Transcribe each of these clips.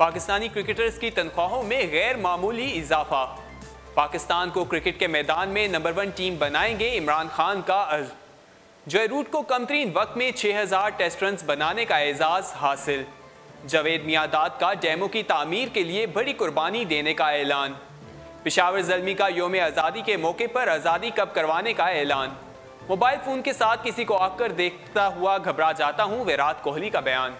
Pakistani cricketers की तनख्वाहों में गैर मामूली इजाफा। पाकिस्तान को क्रिकेट के मैदान में नंबर 1 टीम बनाएंगे इमरान खान का अज़्म। जॉय रूट को कमतरीन वक्त में 6000 टेस्ट रन बनाने का एजाज हासिल। जावेद मियांदाद का डैमों की तामीर के लिए बड़ी कुर्बानी देने का ऐलान। पेशावर ज़ल्मी का योम आज़ादी के मौके पर आज़ादी कप करवाने का ऐलान। मोबाइल फ़ोन के साथ किसी को आकर देखता हुआ घबरा जाता हूँ, विराट कोहली का बयान।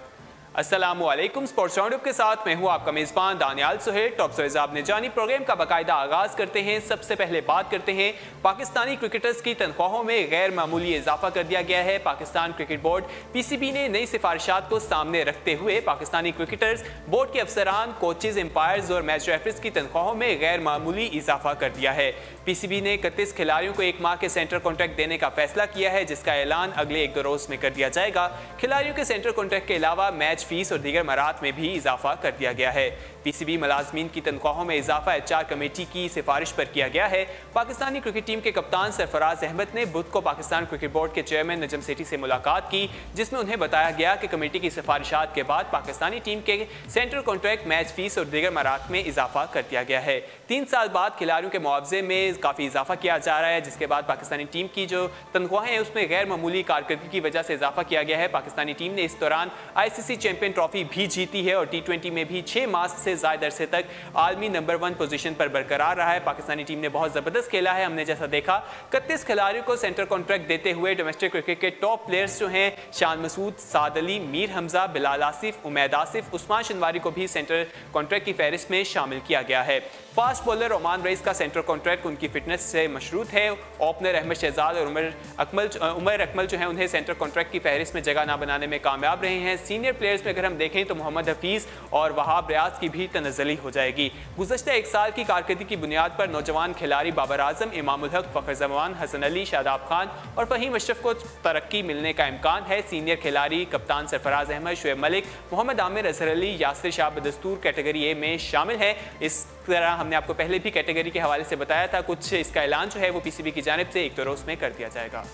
अस्सलामुअलैकुम, स्पोर्ट्स राउंडअप के साथ मैं हूँ आपका मेज़बान दानियाल सुहेल। टॉप सवेज़ाब ने जानी प्रोग्राम का बाकायदा आगाज़ करते हैं। सबसे पहले बात करते हैं पाकिस्तानी क्रिकेटर्स की तनख्वाहों में गैर मामूली इजाफा कर दिया गया है। पाकिस्तान क्रिकेट बोर्ड PCB ने नई सिफारिशात को सामने रखते हुए पाकिस्तानी क्रिकेटर्स, बोर्ड के अफसरान, कोचेज, एम्पायर्स और मैच रेफरीज की तनख्वाहों में गैर मामूली इजाफा कर दिया है। PCB ने 31 खिलाड़ियों को 1 माह के सेंटर कॉन्ट्रैक्ट देने का फैसला किया है, जिसका ऐलान अगले 1-2 रोज में कर दिया जाएगा। खिलाड़ियों के सेंटर कॉन्ट्रैक्ट के अलावा मैच फीस और दीगर मराहत में भी इजाफा कर दिया गया है। PCB मुलाजमीन की तनख्वाहों में इजाफा HR कमेटी की सिफारिश पर किया गया है। पाकिस्तानी क्रिकेट टीम के कप्तान सरफराज अहमद ने बुध को पाकिस्तान क्रिकेट बोर्ड के चेयरमैन नजम सेठी से मुलाकात की, जिसमें उन्हें बताया गया कि कमेटी की सिफारिशात के बाद पाकिस्तानी टीम के सेंटर कॉन्ट्रैक्ट, मैच फीस और दीगर मराहत में इजाफा कर दिया गया है। 3 साल बाद खिलाड़ियों के मुआवजे में काफ़ी इजाफा किया जा रहा है, जिसके बाद पाकिस्तानी टीम की जो तनख्वाहें हैं उसमें गैर मामूली कारकर्दगी की वजह से इजाफा किया गया है। पाकिस्तानी टीम ने इस दौरान ICC चैंपियन ट्रॉफी भी जीती है और T20 में भी 6 माह से ज्यादा अरसे तक आलमी नंबर 1 पोजीशन पर बरकरार रहा है। पाकिस्तानी टीम ने बहुत जबरदस्त खेला है। हमने जैसा देखा 31 खिलाड़ियों को सेंटर कॉन्ट्रैक्ट देते हुए डोमेस्टिक क्रिकेट के टॉप प्लेयर्स जो हैं शान मसूद, साद अली, मीर हमजा, बिलाल आसिफ, उमैद आसिफ, उस्मान शनवारी को भी सेंटर कॉन्ट्रैक्ट की फहरिस्त में शामिल किया गया है। फास्ट बॉलर ओमान रईस का सेंटर कॉन्ट्रैक्ट उनकी फिटनेस से मशरूत है। ओपनर अहमद शहजाद और उमर अकमल जो है उन्हें सेंटर कॉन्ट्रैक्ट की फहरिस्त में जगह ना बनाने में कामयाब रहे हैं। सीनियर प्लेयर्स में अगर हम देखें तो मोहम्मद हफीज और वहाब रियाज की भी तनज़्ज़ुली हो जाएगी। गुज़श्ता 1 साल की कारकर्दगी की बुनियाद पर नौजवान खिलाड़ी बाबर आजम, इमामुल हक, फ़खर जमान, हसन अली, शादाब खान और फ़हीम अशरफ को तरक्की मिलने का इम्कान है। सीनियर खिलाड़ी कप्तान सरफराज अहमद, शुएब मलिक, मोहम्मद आमिर, अजहर अली, यासिर शाह बदस्तूर कैटेगरी ए में शामिल है। इस तरह हमने आपको पहले भी कैटेगरी के हवाले से बताया था। कुछ इसका ऐलान जो है वो PCB की जानिब से 1-2 रोज में कर दिया जाएगा।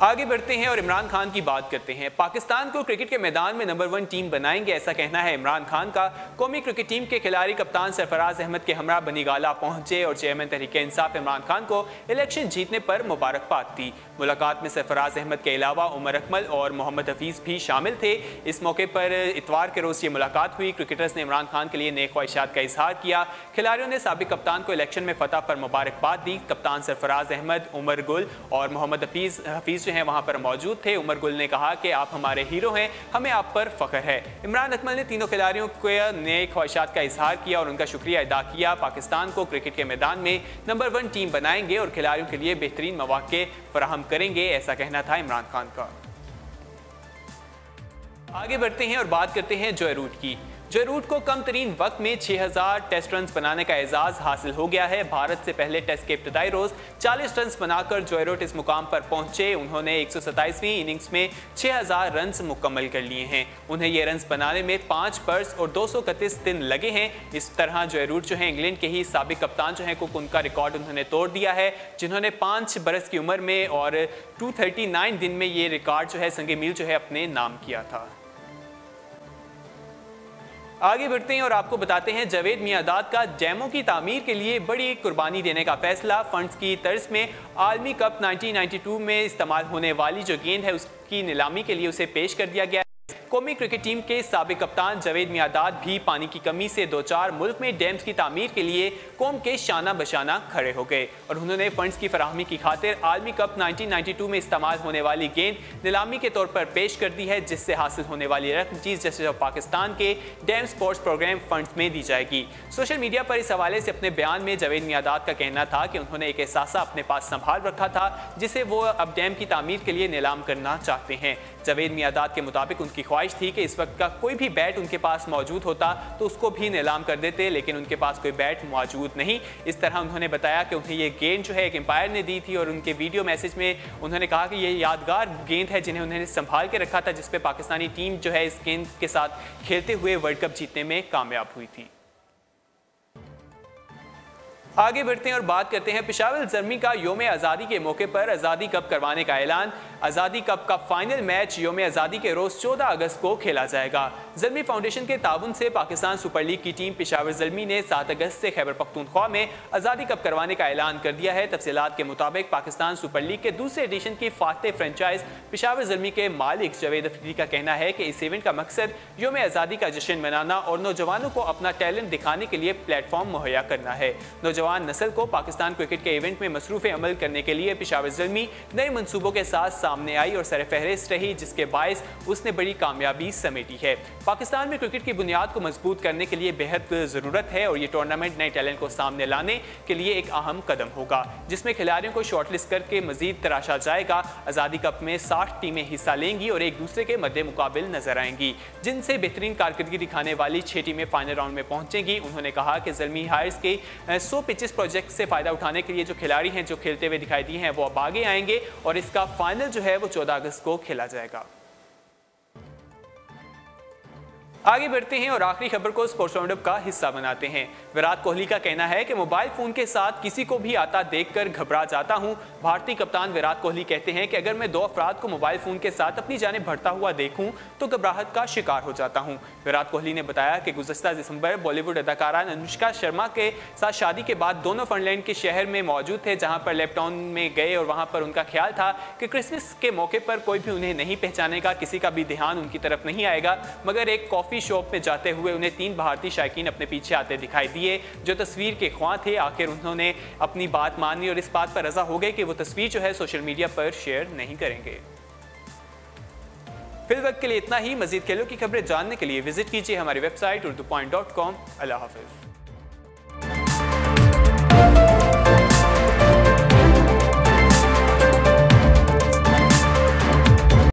आगे बढ़ते हैं और इमरान खान की बात करते हैं। पाकिस्तान को क्रिकेट के मैदान में नंबर 1 टीम बनाएंगे, ऐसा कहना है इमरान खान का। कौमी क्रिकेट टीम के खिलाड़ी कप्तान सरफराज अहमद के हमरा बनीगाला पहुंचे और चेयरमैन तहरीक इंसाफ इमरान खान को इलेक्शन जीतने पर मुबारकबाद दी। मुलाकात में सरफराज अहमद के अलावा उमर अकमल और मोहम्मद हफीज भी शामिल थे। इस मौके पर इतवार के रोज ये मुलाकात हुई। क्रिकेटर्स ने इमरान खान के लिए नेक ख्वाहिशात का इजहार किया। खिलाड़ियों ने साबिक कप्तान को इलेक्शन में फतह पर मुबारकबाद दी। कप्तान सरफराज अहमद, उमर गुल और मोहम्मद हफीज जो है वहाँ पर मौजूद थे। उमर गुल ने कहा कि आप हमारे हीरो हैं, हमें आप पर फख्र है। इमरान अकमल ने तीनों खिलाड़ियों के नए ख्वाहिशात का इजहार किया और उनका शुक्रिया अदा किया। पाकिस्तान को क्रिकेट के मैदान में नंबर 1 टीम बनाएंगे और खिलाड़ियों के लिए बेहतरीन मौके फराहम करेंगे, ऐसा कहना था इमरान खान का। आगे बढ़ते हैं और बात करते हैं जॉय रूट की। जॉय रूट को कम तरीन वक्त में 6000 टेस्ट रन बनाने का एजाज हासिल हो गया है। भारत से पहले टेस्ट के इब्तदाई रोज 40 रन बनाकर जॉय रूट इस मुकाम पर पहुंचे। उन्होंने 127वीं इनिंग्स में 6000 रन मुकम्मल कर लिए हैं। उन्हें ये रन बनाने में 5 बर्स और 231 दिन लगे हैं। इस तरह जॉय रूट जो है इंग्लैंड के ही साबिक कप्तान जो है कुक, उनका रिकॉर्ड उन्होंने तोड़ दिया है, जिन्होंने 5 बरस की उम्र में और 239 दिन में ये रिकॉर्ड जो है संगे मील जो है अपने नाम किया था। आगे बढ़ते हैं और आपको बताते हैं जावेद मियांदाद का डैमों की तामीर के लिए बड़ी कुर्बानी देने का फैसला। फंड्स की तर्ज में आलमी कप 1992 में इस्तेमाल होने वाली जो गेंद है उसकी नीलामी के लिए उसे पेश कर दिया गया। कौमी क्रिकेट टीम के साबिक कप्तान जावेद मियांदाद भी पानी की कमी से 2-4 मुल्क में डैम्स की तामीर के लिए कौम के शाना बशाना खड़े हो गए और उन्होंने फंड्स की फराहमी की खातिर आलमी कप 1992 में इस्तेमाल होने वाली गेंद नीलामी के तौर पर पेश कर दी है, जिससे हासिल होने वाली रकम चीज जैसे पाकिस्तान के डैम स्पोर्ट्स प्रोग्राम फंड्स में दी जाएगी। सोशल मीडिया पर इस हवाले से अपने बयान में जावेद मियांदाद का कहना था कि उन्होंने एक एहसास अपने पास संभाल रखा था जिसे वो अब डैम की तामीर के लिए नीलाम करना चाहते हैं। जावेद मियांदाद के मुताबिक उनकी ख्वाहिश थी कि इस वक्त का कोई भी बैट उनके पास मौजूद होता तो उसको भी नीलाम कर देते, लेकिन उनके पास कोई बैट मौजूद नहीं। इस तरह उन्होंने बताया कि उन्हें ये गेंद जो है एक एम्पायर ने दी थी और उनके वीडियो मैसेज में उन्होंने कहा कि ये यादगार गेंद है जिन्हें उन्होंने संभाल के रखा था, जिसपे पाकिस्तानी टीम जो है इस गेंद के साथ खेलते हुए वर्ल्ड कप जीतने में कामयाब हुई थी। आगे बढ़ते हैं और बात करते हैं पेशावर ज़ल्मी का योम आज़ादी के मौके पर आज़ादी कप करवाने का ऐलान। आज़ादी कप का फाइनल मैच यौम आज़ादी के रोज़ 14 अगस्त को खेला जाएगा। ज़ल्मी फाउंडेशन के ताउन से पाकिस्तान सुपर लीग की टीम पेशावर ज़ल्मी ने 7 अगस्त से खैबर पख्तूनख्वा में आज़ादी कप करवाने का ऐलान कर दिया है। तफसीलात के मुताबिक पाकिस्तान सुपर लीग के दूसरे एडिशन की फातह फ्रेंचाइज पेशावर ज़ल्मी के मालिक जावेद अफरीदी का कहना है कि इस इवेंट का मकसद यौम आज़ादी का जश्न मनाना और नौजवानों को अपना टैलेंट दिखाने के लिए प्लेटफॉर्म मुहैया करना है। नौजवान नस्ल को पाकिस्तान क्रिकेट के इवेंट में मसरूफ़ अमल करने के लिए पेशावर ज़ल्मी नए मनसूबों के साथ सामने आई और सरफहरिस्त रही, जिसके बायस उसने बड़ी कामयाबी समेटी है। पाकिस्तान में क्रिकेट की बुनियाद को मजबूत करने के लिए बेहद ज़रूरत है और ये टूर्नामेंट नए टैलेंट को सामने लाने के लिए एक अहम कदम होगा, जिसमें खिलाड़ियों को शॉर्टलिस्ट करके मजीद तराशा जाएगा। आज़ादी कप में 60 टीमें हिस्सा लेंगी और एक दूसरे के मद्दे मुकाबिल नजर आएंगी, जिनसे बेहतरीन कारकर्दगी दिखाने वाली 6 टीमें फाइनल राउंड में पहुंचेंगी। उन्होंने कहा कि ज़ल्मी हायर्स के 100 पिचेस प्रोजेक्ट से फ़ायदा उठाने के लिए जो खिलाड़ी हैं जो खेलते हुए दिखाई दिए हैं वो अब आगे आएंगे और इसका फाइनल जो है वो 14 अगस्त को खेला जाएगा। आगे बढ़ते हैं और आखिरी खबर को स्पोर्ट्स राउंडअप का हिस्सा बनाते हैं। विराट कोहली का कहना है कि मोबाइल फोन के साथ किसी को भी आता देखकर घबरा जाता हूं। भारतीय कप्तान विराट कोहली कहते हैं कि अगर मैं 2 अफराद को मोबाइल फोन के साथ अपनी जानिब बढ़ता हुआ देखूं तो घबराहट का शिकार हो जाता हूं। विराट कोहली ने बताया कि गुज़श्ता दिसंबर बॉलीवुड अदाकारा अनुष्का शर्मा के साथ शादी के बाद दोनों फिनलैंड के शहर में मौजूद थे, जहां पर लेपटाउन में गए और वहां पर उनका ख्याल था कि क्रिसमस के मौके पर कोई भी उन्हें नहीं पहचानेगा, किसी का भी ध्यान उनकी तरफ नहीं आएगा। मगर एक कॉफी शॉप में जाते हुए उन्हें 3 भारतीय शायकीन अपने पीछे आते दिखाई दिए जो तस्वीर के ख्वाह थे। आखिर उन्होंने अपनी बात मानी और इस बात पर रजा हो गए कि वो तस्वीर जो है सोशल मीडिया पर शेयर नहीं करेंगे। फिल वक्त के लिए इतना ही। मजीद खेलों की खबरें जानने के लिए विजिट कीजिए हमारी वेबसाइट urdupoint.com। अल्लाह हाफिज।